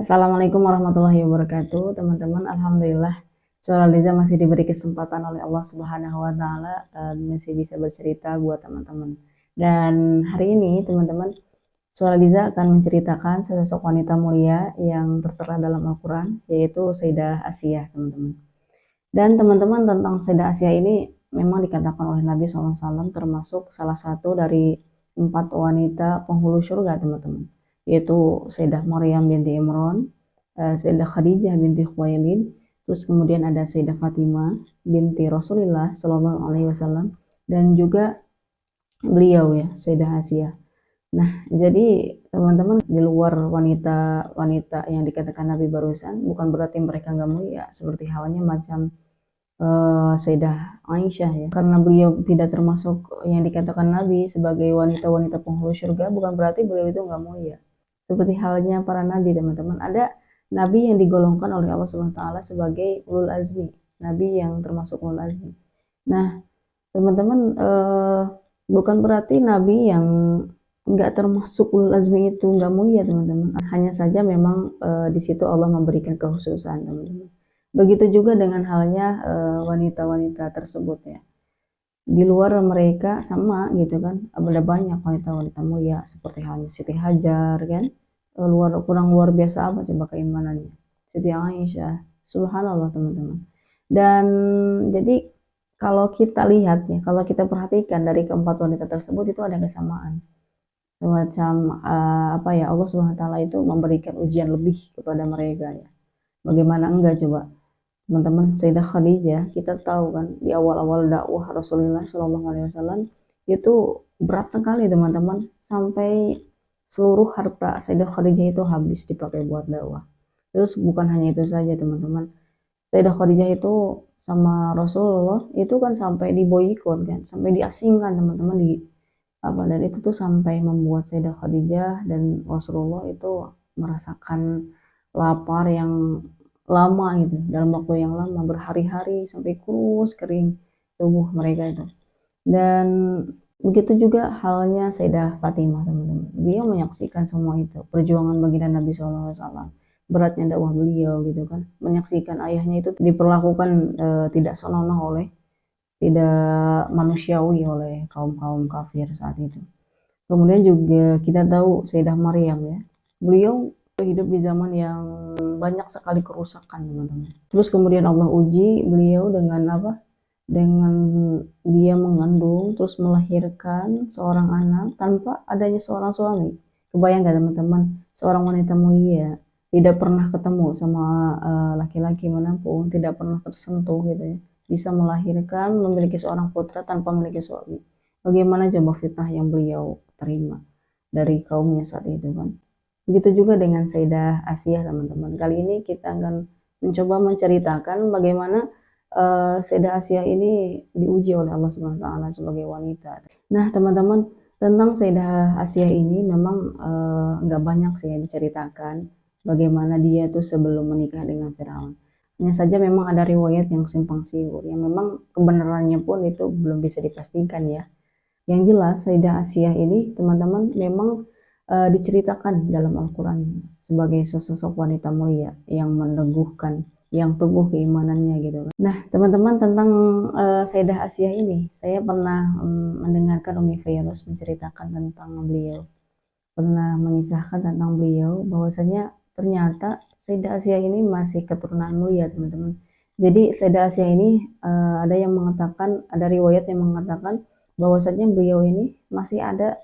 Assalamualaikum warahmatullahi wabarakatuh, teman-teman. Alhamdulillah, suara Liza masih diberi kesempatan oleh Allah Subhanahu wa Ta'ala dan masih bisa bercerita buat teman-teman. Dan hari ini, teman-teman, suara Liza akan menceritakan sesosok wanita mulia yang tertera dalam Al-Quran, yaitu Sayyidah Asiyah, teman-teman. Dan teman-teman, tentang Sayyidah Asiyah ini memang dikatakan oleh Nabi SAW termasuk salah satu dari 4 wanita penghulu surga, teman-teman, yaitu Sayyidah Maryam binti Imran, Sayyidah Khadijah binti Khuwailid, terus kemudian ada Sayyidah Fatimah binti Rasulullah Shallallahu Alaihi Wasallam, dan juga beliau ya, Sayyidah Asiyah. Nah, jadi teman-teman, di luar wanita-wanita yang dikatakan Nabi barusan, bukan berarti mereka nggak mulia, seperti halnya macam Sayyidah Aisyah ya. Karena beliau tidak termasuk yang dikatakan Nabi sebagai wanita-wanita penghulu surga, bukan berarti beliau itu nggak mulia. Seperti halnya para nabi, teman-teman. Ada nabi yang digolongkan oleh Allah Subhanahu wa taala sebagai ulul azmi, nabi yang termasuk ulul azmi. Nah, teman-teman, bukan berarti nabi yang nggak termasuk ulul azmi itu nggak mulia, teman-teman. Hanya saja memang di situ Allah memberikan kekhususan, teman-teman. Begitu juga dengan halnya wanita-wanita tersebut ya. Di luar mereka sama gitu kan, ada banyak wanita-wanita mulia seperti halnya Siti Hajar kan. Kurang luar biasa apa coba keimanannya. Siti Aisyah, subhanallah, teman-teman. Dan jadi kalau kita lihat ya, kalau kita perhatikan dari keempat wanita tersebut itu ada kesamaan. Semacam apa ya, Allah Subhanahu wa taala itu memberikan ujian lebih kepada mereka ya. Bagaimana enggak coba? Teman-teman, Sayyidah Khadijah, kita tahu kan di awal-awal dakwah Rasulullah Shallallahu Alaihi Wasallam itu berat sekali, teman-teman, sampai seluruh harta Sayyidah Khadijah itu habis dipakai buat dakwah. Terus bukan hanya itu saja, teman-teman, Sayyidah Khadijah itu sama Rasulullah itu kan sampai diboikot kan, sampai diasingkan, teman-teman, di apa, dan itu tuh sampai membuat Sayyidah Khadijah dan Rasulullah itu merasakan lapar yang lama gitu, dalam waktu yang lama, berhari-hari sampai kurus kering tubuh mereka itu. Dan begitu juga halnya Sayyidah Fatimah, teman-teman. Beliau menyaksikan semua itu, perjuangan baginda Nabi SAW, beratnya dakwah beliau gitu kan, menyaksikan ayahnya itu diperlakukan tidak senonoh oleh, tidak manusiawi oleh kaum-kaum kafir saat itu. Kemudian juga kita tahu Sayyidah Maryam ya, beliau hidup di zaman yang banyak sekali kerusakan, teman-teman. Terus kemudian Allah uji beliau dengan apa? Dengan dia mengandung terus melahirkan seorang anak tanpa adanya seorang suami. Kebayang gak, teman-teman? Seorang wanita mulia tidak pernah ketemu sama laki-laki manapun, tidak pernah tersentuh gitu ya, bisa melahirkan, memiliki seorang putra tanpa memiliki suami. Bagaimana coba fitnah yang beliau terima dari kaumnya saat itu kan? Begitu juga dengan Sayyidah Asiyah, teman-teman. Kali ini kita akan mencoba menceritakan bagaimana Sayyidah Asiyah ini diuji oleh Allah Subhanahu wa taala sebagai wanita. Nah, teman-teman, tentang Sayyidah Asiyah ini memang nggak banyak sih yang diceritakan bagaimana dia tuh sebelum menikah dengan Firaun. Hanya saja memang ada riwayat yang simpang siur, yang memang kebenarannya pun itu belum bisa dipastikan ya. Yang jelas Sayyidah Asiyah ini, teman-teman, memang diceritakan dalam Al-Quran sebagai sosok wanita mulia yang meneguhkan, yang teguh keimanannya gitu kan. Nah, teman-teman, tentang Sayyidah Asiyah ini, saya pernah mendengarkan Umi Fairuz menceritakan tentang beliau, pernah mengisahkan tentang beliau bahwasanya ternyata Sayyidah Asiyah ini masih keturunan mulia, teman-teman. Jadi Sayyidah Asiyah ini ada yang mengatakan, ada riwayat yang mengatakan bahwasanya beliau ini masih ada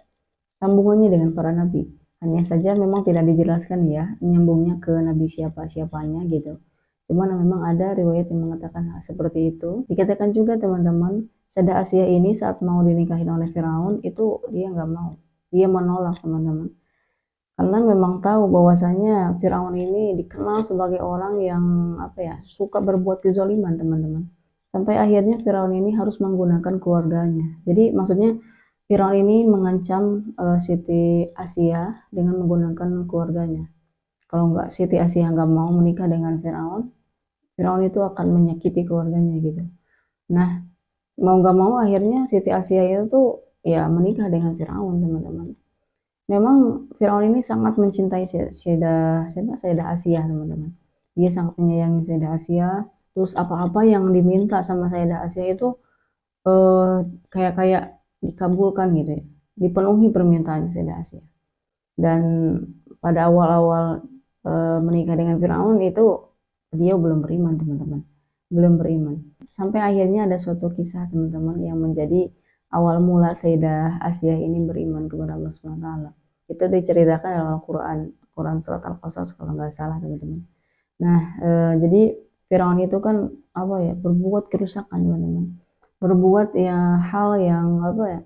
sambungannya dengan para nabi. Hanya saja memang tidak dijelaskan ya nyambungnya ke nabi siapa-siapanya gitu. Cuman memang ada riwayat yang mengatakan hal seperti itu. Dikatakan juga, teman-teman, Sayyidah Asiyah ini saat mau dinikahin oleh Firaun itu dia nggak mau. Dia menolak, teman-teman. Karena memang tahu bahwasanya Firaun ini dikenal sebagai orang yang apa ya, suka berbuat kezaliman, teman-teman. Sampai akhirnya Firaun ini harus menggunakan keluarganya. Jadi maksudnya Firaun ini mengancam Siti Asia dengan menggunakan keluarganya. Kalau nggak, Siti Asia nggak mau menikah dengan Firaun, Firaun itu akan menyakiti keluarganya gitu. Nah, mau nggak mau akhirnya Siti Asia itu tuh ya menikah dengan Firaun, teman-teman. Memang Firaun ini sangat mencintai Sayyidah Asiyah, teman-teman. Dia sangat menyayangi Sayyidah Asiyah, terus apa-apa yang diminta sama Sayyidah Asiyah itu kayak kayak dikabulkan gitu ya. Dipenuhi permintaan Sayyidah Asiyah. Dan pada awal-awal menikah dengan Firaun itu dia belum beriman, teman-teman. Belum beriman. Sampai akhirnya ada suatu kisah, teman-teman, yang menjadi awal mula Sayyidah Asiyah ini beriman kepada Allah Subhanahu wa taala. Itu diceritakan dalam Al-Qur'an, Quran surat Al-Qasas kalau nggak salah, teman-teman. Nah, jadi Firaun itu kan apa ya, berbuat kerusakan, teman-teman. Berbuat ya hal yang apa ya,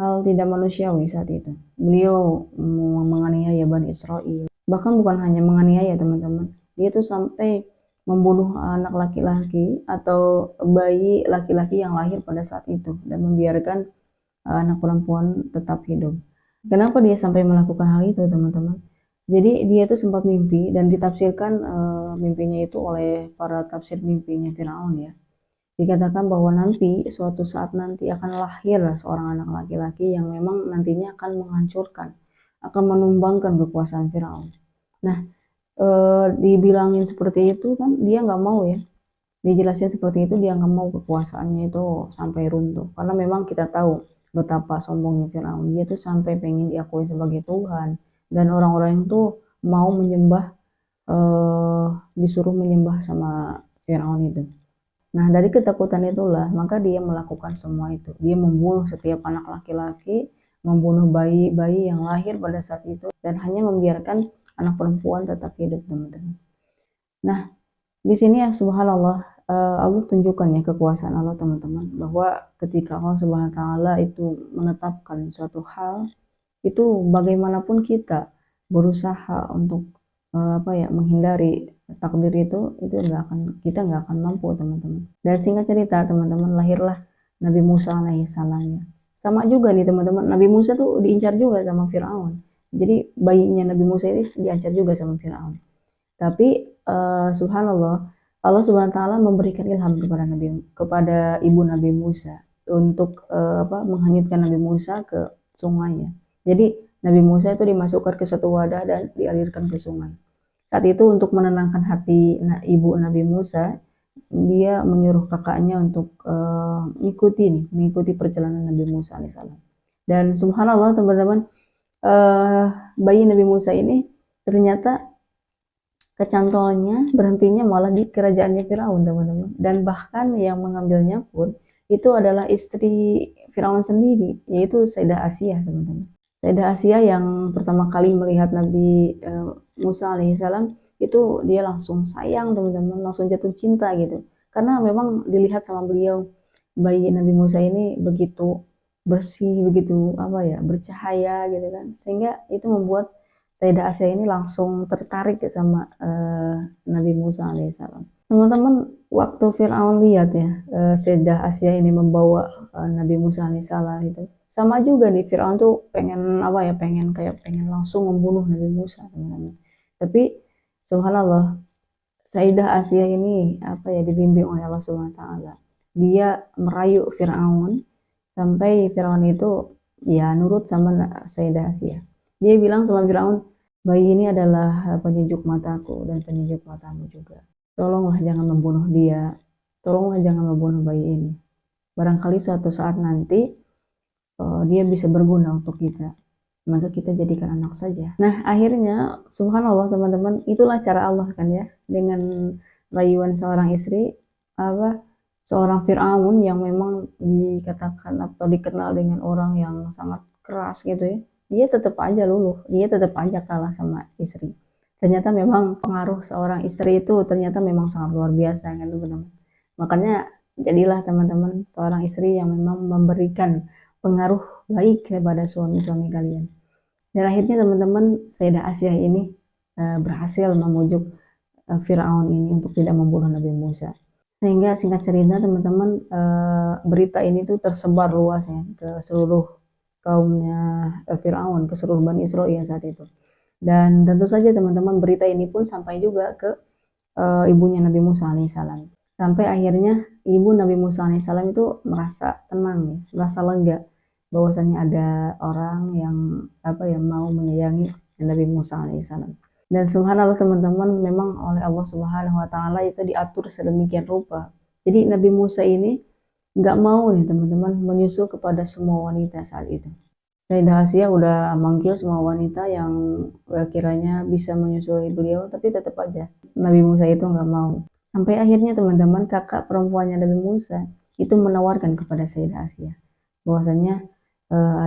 hal tidak manusiawi saat itu. Beliau menganiaya Bani Israel. Bahkan bukan hanya menganiaya, teman-teman. Dia tuh sampai membunuh anak laki-laki atau bayi laki-laki yang lahir pada saat itu dan membiarkan anak perempuan tetap hidup. Kenapa dia sampai melakukan hal itu, teman-teman? Jadi dia tuh sempat mimpi dan ditafsirkan mimpinya itu oleh para tafsir mimpinya Firaun ya. Dikatakan bahwa nanti suatu saat nanti akan lahir seorang anak laki-laki yang memang nantinya akan menghancurkan, akan menumbangkan kekuasaan Firaun. Nah, dibilangin seperti itu kan dia nggak mau ya. Dijelasin seperti itu dia nggak mau kekuasaannya itu sampai runtuh. Karena memang kita tahu betapa sombongnya Firaun. Dia tuh sampai pengen diakui sebagai Tuhan dan orang-orang itu mau menyembah eh, disuruh menyembah sama Firaun itu. Nah, dari ketakutan itulah, maka dia melakukan semua itu. Dia membunuh setiap anak laki-laki, membunuh bayi-bayi yang lahir pada saat itu, dan hanya membiarkan anak perempuan tetap hidup, teman-teman. Nah, di sini ya subhanallah, Allah tunjukkan ya kekuasaan Allah, teman-teman, bahwa ketika Allah Subhanahu wa taala itu menetapkan suatu hal, itu bagaimanapun kita berusaha untuk apa ya, menghindari takdir itu nggak akan, kita nggak akan mampu, teman-teman. Dan singkat cerita, teman-teman, lahirlah Nabi Musa alaihissalamnya. Sama juga nih, teman-teman, Nabi Musa tuh diincar juga sama Firaun. Jadi bayinya Nabi Musa ini diincar juga sama Firaun. Tapi subhanallah, Allah Subhanahu wa taala memberikan ilham kepada ibu Nabi Musa untuk apa, menghanyutkan Nabi Musa ke sungainya. Jadi Nabi Musa itu dimasukkan ke satu wadah dan dialirkan ke sungai. Saat itu untuk menenangkan hati ibu Nabi Musa, dia menyuruh kakaknya untuk mengikuti perjalanan Nabi Musa alaihissalam. Dan subhanallah, teman-teman, uh, bayi Nabi Musa ini ternyata kecantolnya berhentinya malah di kerajaannya Firaun, teman-teman. Dan bahkan yang mengambilnya pun itu adalah istri Firaun sendiri, yaitu Sayyidah Asiyah, teman-teman. Sayyidah Asiyah yang pertama kali melihat Nabi Musa alaihissalam itu dia langsung sayang, teman-teman, langsung jatuh cinta gitu. Karena memang dilihat sama beliau bayi Nabi Musa ini begitu bersih, begitu apa ya, bercahaya gitu kan. Sehingga itu membuat Sayyidah Asiyah ini langsung tertarik sama Nabi Musa alaihissalam. Teman-teman, waktu Fir'aun lihat ya Sayyidah Asiyah ini membawa Nabi Musa alaihissalam itu, sama juga nih, Fir'aun tuh pengen apa ya, pengen langsung membunuh Nabi Musa, teman-teman. Tapi subhanallah, Sayyidah Asiyah ini apa ya, dibimbing oleh Allah Subhanahu wa taala. Dia merayu Fir'aun sampai Fir'aun itu ya nurut sama Sayyidah Asiyah. Dia bilang sama Fir'aun, bayi ini adalah penyejuk mataku dan penyejuk matamu juga. Tolonglah jangan membunuh dia. Tolonglah jangan membunuh bayi ini. Barangkali suatu saat nanti dia bisa berguna untuk kita. Maka kita jadikan anak saja. Nah, akhirnya subhanallah, teman-teman, itulah cara Allah kan ya. Dengan rayuan seorang istri, apa, seorang Fir'aun yang memang dikatakan atau dikenal dengan orang yang sangat keras gitu ya, dia tetap aja luluh, dia tetap aja kalah sama istri. Ternyata memang pengaruh seorang istri itu ternyata memang sangat luar biasa kan, teman-teman. Makanya jadilah, teman-teman, seorang istri yang memang memberikan pengaruh baik kepada suami-suami kalian. Dan akhirnya, teman-teman, Sayyidah Asiyah ini berhasil memujuk Firaun ini untuk tidak membunuh Nabi Musa. Sehingga singkat cerita, teman-teman, berita ini tuh tersebar luas ya ke seluruh kaumnya Firaun, ke seluruh Bani Israel saat itu. Dan tentu saja, teman-teman, berita ini pun sampai juga ke ibunya Nabi Musa alaihissalam. Sampai akhirnya ibu Nabi Musa alaihissalam itu merasa tenang ya, merasa lega. bahwasanya ada orang yang mau menyayangi Nabi Musa alaihissalam. Dan subhanallah teman-teman, memang oleh Allah Subhanahu wa taala itu diatur sedemikian rupa. Jadi Nabi Musa ini nggak mau nih teman-teman menyusul kepada semua wanita saat itu. Sayyidah Asia udah manggil semua wanita yang kiranya bisa menyusui beliau, tapi tetap aja Nabi Musa itu nggak mau. Sampai akhirnya teman-teman, kakak perempuannya Nabi Musa itu menawarkan kepada Sayyidah Asia bahwasanya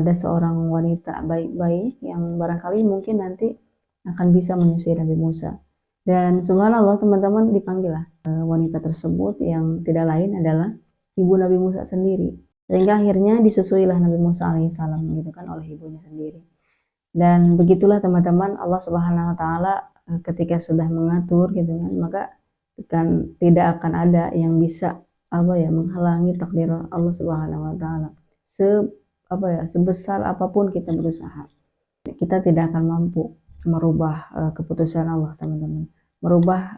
ada seorang wanita baik-baik yang barangkali mungkin nanti akan bisa menyusui Nabi Musa. Dan subhanallah teman-teman, dipanggillah wanita tersebut yang tidak lain adalah ibu Nabi Musa sendiri. Sehingga akhirnya disusuilah Nabi Musa alaihissalam gitu kan oleh ibunya sendiri. Dan begitulah teman-teman, Allah Subhanahu wa taala ketika sudah mengatur gitu kan, maka kan tidak akan ada yang bisa menghalangi takdir Allah Subhanahu wa taala. Sebesar apapun kita berusaha, kita tidak akan mampu merubah keputusan Allah teman-teman, merubah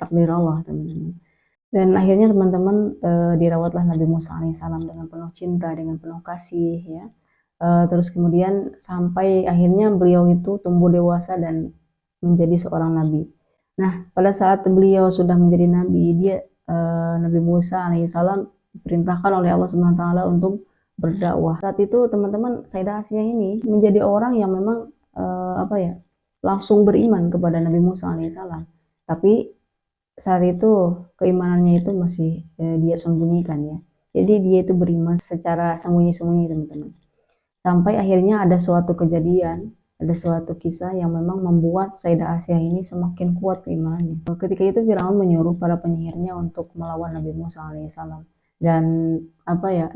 takdir Allah teman-teman. Dan akhirnya teman-teman, dirawatlah Nabi Musa alaihissalam dengan penuh cinta, dengan penuh kasih ya. Terus kemudian sampai akhirnya beliau itu tumbuh dewasa dan menjadi seorang nabi. Nah, pada saat beliau sudah menjadi nabi, Nabi Musa alaihissalam diperintahkan oleh Allah Subhanahu wa taala untuk berdakwah. Saat itu teman-teman, Sayyidah Asia ini menjadi orang yang memang langsung beriman kepada Nabi Musa alaihissalam. Tapi saat itu keimanannya itu masih dia sembunyikan ya. Jadi dia itu beriman secara sembunyi-sembunyi teman-teman. Sampai akhirnya ada suatu kejadian, ada suatu kisah yang memang membuat Sayyidah Asia ini semakin kuat keimanannya. Ketika itu Firaun menyuruh para penyihirnya untuk melawan Nabi Musa alaihissalam. Dan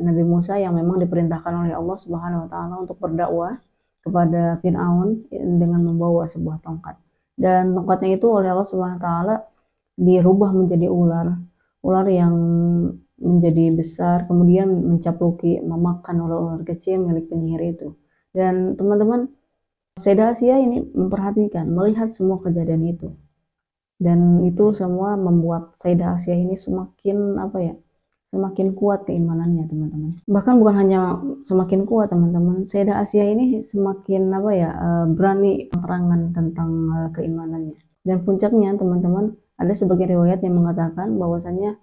Nabi Musa yang memang diperintahkan oleh Allah Subhanahu wa taala untuk berdakwah kepada Firaun dengan membawa sebuah tongkat. Dan tongkatnya itu oleh Allah Subhanahu wa taala dirubah menjadi ular yang menjadi besar, kemudian mencapluki, memakan ular-ular kecil milik penyihir itu. Dan teman-teman, Sayyidah Asia ini memperhatikan, melihat semua kejadian itu. Dan itu semua membuat Sayyidah Asia ini semakin semakin kuat keimanannya teman-teman. Bahkan bukan hanya semakin kuat teman-teman, Sayyidah Asia ini semakin berani menerangkan tentang keimanannya. Dan puncaknya teman-teman, ada sebagian riwayat yang mengatakan bahwasannya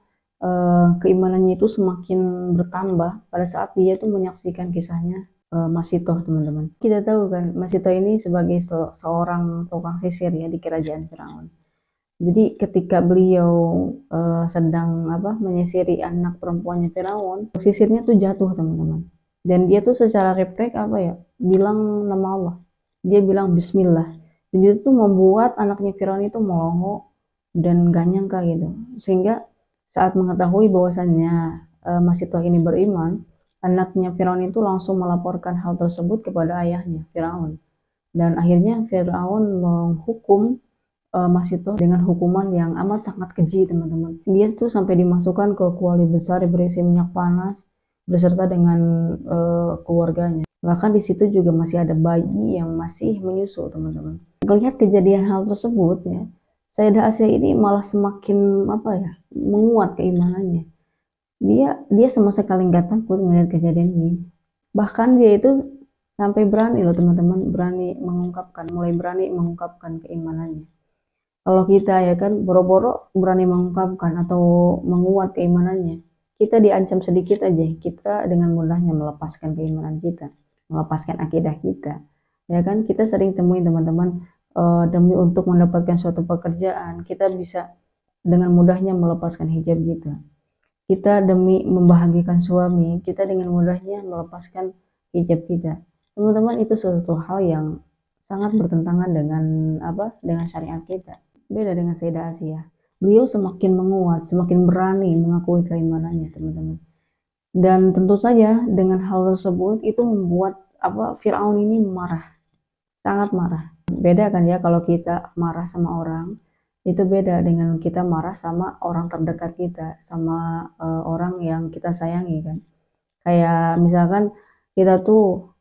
keimanannya itu semakin bertambah pada saat dia itu menyaksikan kisahnya Masitoh teman-teman. Kita tahu kan Masitoh ini sebagai seorang tukang sisir ya di kerajaan Firaun. Jadi ketika beliau sedang menyisiri anak perempuannya Firaun, sisirnya tuh jatuh teman-teman. Dan dia tuh secara refleks bilang nama Allah. Dia bilang Bismillah. Dan itu membuat anaknya Firaun itu melongo dan gak nyangka gitu. Sehingga saat mengetahui bahwasannya Masitoh ini beriman, anaknya Firaun itu langsung melaporkan hal tersebut kepada ayahnya Firaun. Dan akhirnya Firaun menghukum Masitoh dengan hukuman yang amat sangat keji teman-teman. Dia tuh sampai dimasukkan ke kuali besar berisi minyak panas beserta dengan keluarganya. Bahkan di situ juga masih ada bayi yang masih menyusu teman-teman. Melihat kejadian hal tersebut ya, Sayyidah Asia ini malah semakin menguat keimanannya. Dia sama sekali nggak takut melihat kejadian ini. Bahkan dia itu sampai berani loh teman-teman, mulai berani mengungkapkan keimanannya. Kalau kita ya kan boro-boro berani mengungkapkan atau menguat keimanannya, kita diancam sedikit aja, kita dengan mudahnya melepaskan keimanan kita, melepaskan akidah kita. Ya kan, kita sering temuin teman-teman, demi untuk mendapatkan suatu pekerjaan, kita bisa dengan mudahnya melepaskan hijab kita. Kita demi membahagiakan suami, kita dengan mudahnya melepaskan hijab kita. Teman-teman, itu suatu hal yang sangat bertentangan dengan syariat kita. Beda dengan Sayyidah Asia. Beliau semakin menguat, semakin berani mengakui keimanannya, teman-teman. Dan tentu saja dengan hal tersebut itu membuat Firaun ini marah, sangat marah. Beda kan ya kalau kita marah sama orang, itu beda dengan kita marah sama orang terdekat kita, sama orang yang kita sayangi kan. Kayak misalkan kita tuh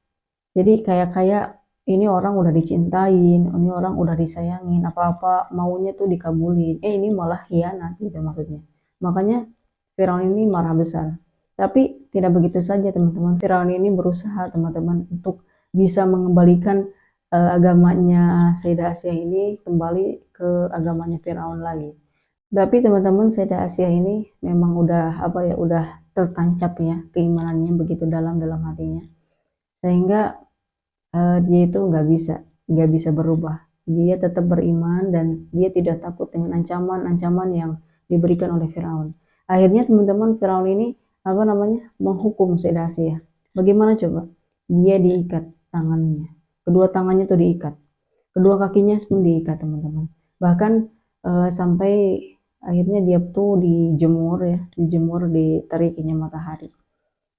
jadi kayak ini orang udah dicintain, ini orang udah disayangin, apa-apa maunya tuh dikabulin. Ini malah khianat gitu maksudnya. Makanya Firaun ini marah besar. Tapi tidak begitu saja teman-teman. Firaun ini berusaha teman-teman untuk bisa mengembalikan agamanya Sayyidah Asyah ini kembali ke agamanya Firaun lagi. Tapi teman-teman, Sayyidah Asyah ini memang udah apa ya, udah tertancap ya keimanannya begitu dalam dalam hatinya. Sehingga dia itu nggak bisa berubah. Dia tetap beriman dan dia tidak takut dengan ancaman-ancaman yang diberikan oleh Firaun. Akhirnya teman-teman, Firaun ini apa namanya, menghukum Sayyidah Asyah. Bagaimana coba? Dia diikat tangannya. Kedua tangannya tuh diikat. Kedua kakinya pun diikat teman-teman. Bahkan sampai akhirnya dia tuh dijemur ya, dijemur di teriknya matahari.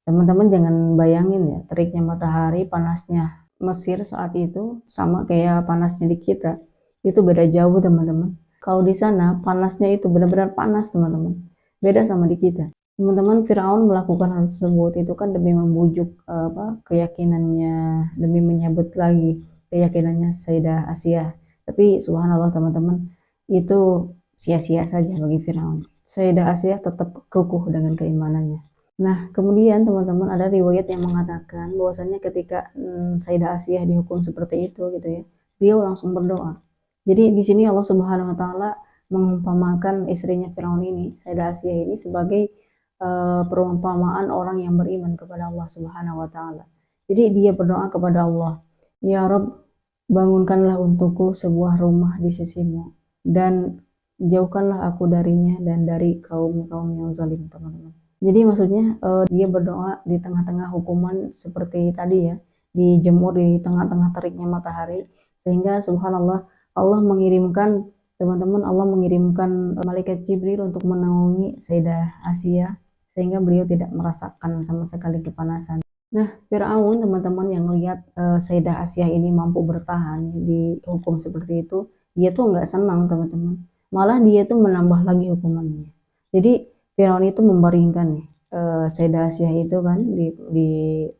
Teman-teman jangan bayangin ya, teriknya matahari, panasnya Mesir saat itu sama kayak panasnya di kita. Itu beda jauh teman-teman. Kalau di sana panasnya itu benar-benar panas teman-teman. Beda sama di kita. Teman-teman, Firaun melakukan hal tersebut itu kan demi membujuk keyakinannya, demi menyabet lagi keyakinannya Sayyidah Asyah. Tapi subhanallah teman-teman, itu sia-sia saja bagi Firaun. Sayyidah Asyah tetap kukuh dengan keimanannya. Nah, kemudian teman-teman ada riwayat yang mengatakan bahwasanya ketika Sayyidah Asyah dihukum seperti itu gitu ya, beliau langsung berdoa. Jadi di sini Allah Subhanahu wa taala mengumpamakan istrinya Firaun ini, Sayyidah Asyah ini sebagai perumpamaan orang yang beriman kepada Allah Subhanahu wa taala. Jadi dia berdoa kepada Allah, "Ya Rabb, bangunkanlah untukku sebuah rumah di sisimu dan jauhkanlah aku darinya dan dari kaum-kaum yang zalim," teman-teman. Jadi maksudnya dia berdoa di tengah-tengah hukuman seperti tadi ya, dijemur di tengah-tengah teriknya matahari, sehingga subhanallah Allah mengirimkan teman-teman, Allah mengirimkan malaikat Jibril untuk menaungi Sayyidah Asyah sehingga beliau tidak merasakan sama sekali kepanasan. Nah, Firaun teman-teman yang lihat Sayyidah Asyah ini mampu bertahan di hukum seperti itu, dia tuh nggak senang teman-teman. Malah dia tuh menambah lagi hukumannya. Jadi Firaun itu membaringkan nih Sayyidah Asyah itu kan di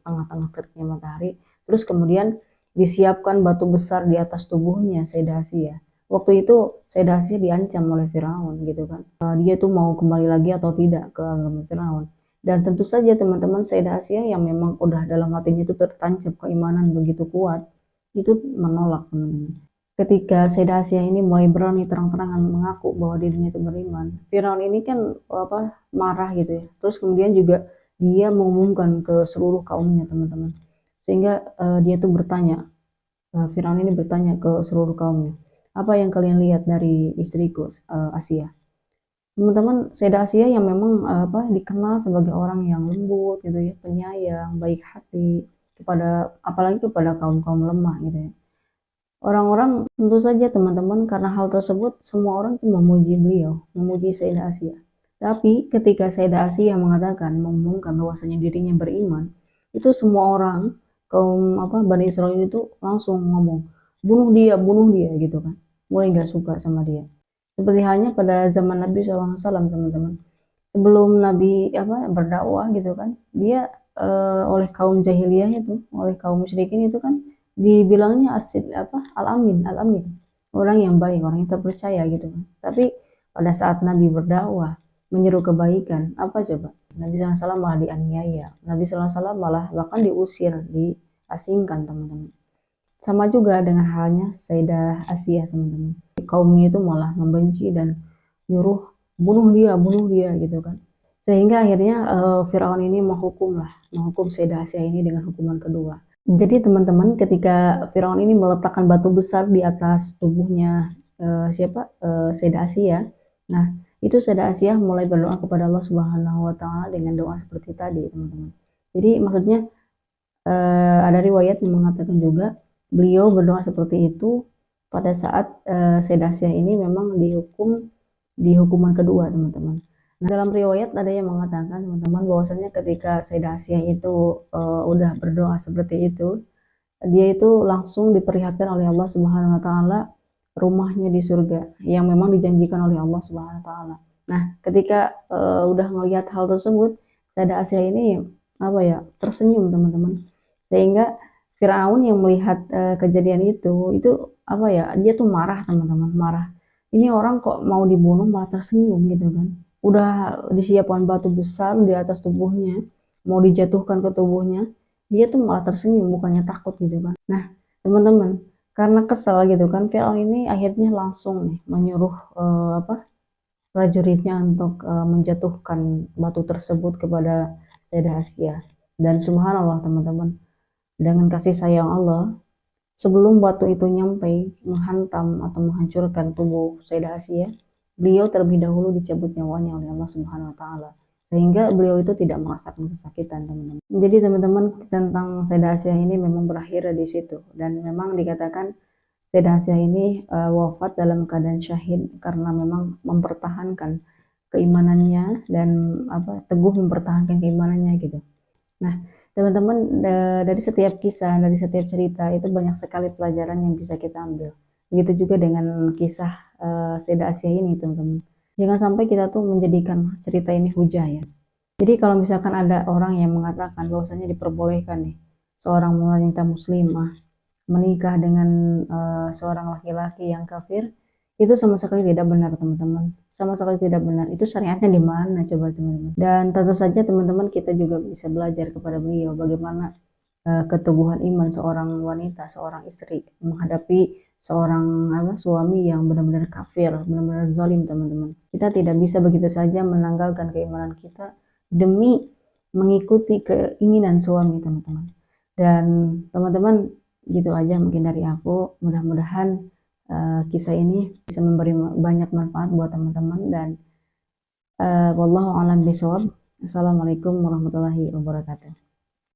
tengah-tengah teriknya matahari, terus kemudian disiapkan batu besar di atas tubuhnya Sayyidah Asyah. Waktu itu Sayyidah Asyah diancam oleh Firaun gitu kan. Dia tuh mau kembali lagi atau tidak ke agama Firaun. Dan tentu saja teman-teman, Sayyidah Asyah yang memang udah dalam hatinya itu tertancap keimanan begitu kuat, itu menolak teman-teman. Ketika Sayyidah Asyah ini mulai berani terang-terangan mengaku bahwa dirinya itu beriman, Firaun ini kan apa marah gitu ya. Terus kemudian juga dia mengumumkan ke seluruh kaumnya teman-teman. Sehingga dia tuh bertanya, Firaun ini bertanya ke seluruh kaumnya, apa yang kalian lihat dari istriku Asyah? Teman-teman, Sayyidah Asyah yang memang apa dikenal sebagai orang yang lembut gitu ya, penyayang, baik hati kepada apalagi kepada kaum-kaum lemah gitu ya. Orang-orang tentu saja teman-teman karena hal tersebut semua orang tuh memuji beliau, memuji Sayyidah Asyah. Tapi ketika Sayyidah Asyah mengatakan, mengumumkan bahwasanya dirinya beriman, itu semua orang kaum apa Bani Israel itu langsung ngomong, bunuh dia gitu kan. Mulai nggak suka sama dia. Seperti halnya pada zaman Nabi SAW teman-teman. Sebelum Nabi apa berdakwah gitu kan, dia oleh kaum jahiliyah itu, oleh kaum musyrikin itu kan dibilangnya asid apa al-amin, al-amin. Orang yang baik, orang yang terpercaya gitu kan. Tapi pada saat Nabi berdakwah, menyeru kebaikan, apa coba? Nabi SAW malah dianiaya. Nabi SAW malah bahkan diusir, diasingkan teman-teman. Sama juga dengan halnya Sayyidah Asyah teman-teman. Kaumnya itu malah membenci dan nyuruh bunuh dia gitu kan. Sehingga akhirnya Firaun ini menghukum Sayyidah Asyah ini dengan hukuman kedua. Jadi teman-teman ketika Firaun ini meletakkan batu besar di atas tubuhnya Sayyidah Asyah. Nah, itu Sayyidah Asyah mulai berdoa kepada Allah Subhanahu wa taala dengan doa seperti tadi, teman-teman. Jadi maksudnya ada riwayat yang mengatakan juga beliau berdoa seperti itu pada saat Sayyidah Asyah ini memang dihukum di hukuman kedua, teman-teman. Nah, dalam riwayat ada yang mengatakan teman-teman bahwasanya ketika Sayyidah Asyah itu udah berdoa seperti itu, dia itu langsung diperlihatkan oleh Allah Subhanahu wa taala rumahnya di surga yang memang dijanjikan oleh Allah Subhanahu wa taala. Nah, ketika udah ngelihat hal tersebut, Sayyidah Asyah ini apa ya, tersenyum teman-teman. Sehingga Firaun yang melihat kejadian itu apa ya, dia tuh marah teman-teman, marah. Ini orang kok mau dibunuh malah tersenyum gitu kan. udah disiapkan batu besar di atas tubuhnya, mau dijatuhkan ke tubuhnya, dia tuh malah tersenyum bukannya takut gitu kan. Nah, teman-teman, karena kesal gitu kan, Firaun ini akhirnya langsung nih menyuruh prajuritnya untuk menjatuhkan batu tersebut kepada Sayyidah Asia. Dan subhanallah teman-teman, dengan kasih sayang Allah, sebelum batu itu nyampe menghantam atau menghancurkan tubuh Sayyidah Asia, beliau terlebih dahulu dicabut nyawanya oleh Allah Subhanahu wa taala. Sehingga beliau itu tidak merasakan kesakitan, teman-teman. Jadi teman-teman, tentang Sayyidah Asia ini memang berakhir di situ, dan memang dikatakan Sayyidah Asia ini wafat dalam keadaan syahid karena memang mempertahankan keimanannya dan teguh mempertahankan keimanannya gitu. Nah, teman-teman, dari setiap kisah, dari setiap cerita itu banyak sekali pelajaran yang bisa kita ambil. Begitu juga dengan kisah Sayyidah Asia ini, teman-teman. Jangan sampai kita tuh menjadikan cerita ini hujah ya. Jadi kalau misalkan ada orang yang mengatakan bahwasanya diperbolehkan nih seorang wanita muslimah menikah dengan seorang laki-laki yang kafir, itu sama sekali tidak benar, teman-teman. Sama sekali tidak benar. Itu syariatnya di mana coba, teman-teman? Dan tentu saja teman-teman, kita juga bisa belajar kepada beliau bagaimana keteguhan iman seorang wanita, seorang istri menghadapi seorang suami yang benar-benar kafir, benar-benar zalim, teman-teman. Kita tidak bisa begitu saja menanggalkan keimanan kita demi mengikuti keinginan suami, teman-teman. Dan teman-teman, gitu aja mungkin dari aku. Mudah-mudahan kisah ini bisa memberi banyak manfaat buat teman-teman, dan wallahu a'lam bishawab. Assalamualaikum warahmatullahi wabarakatuh.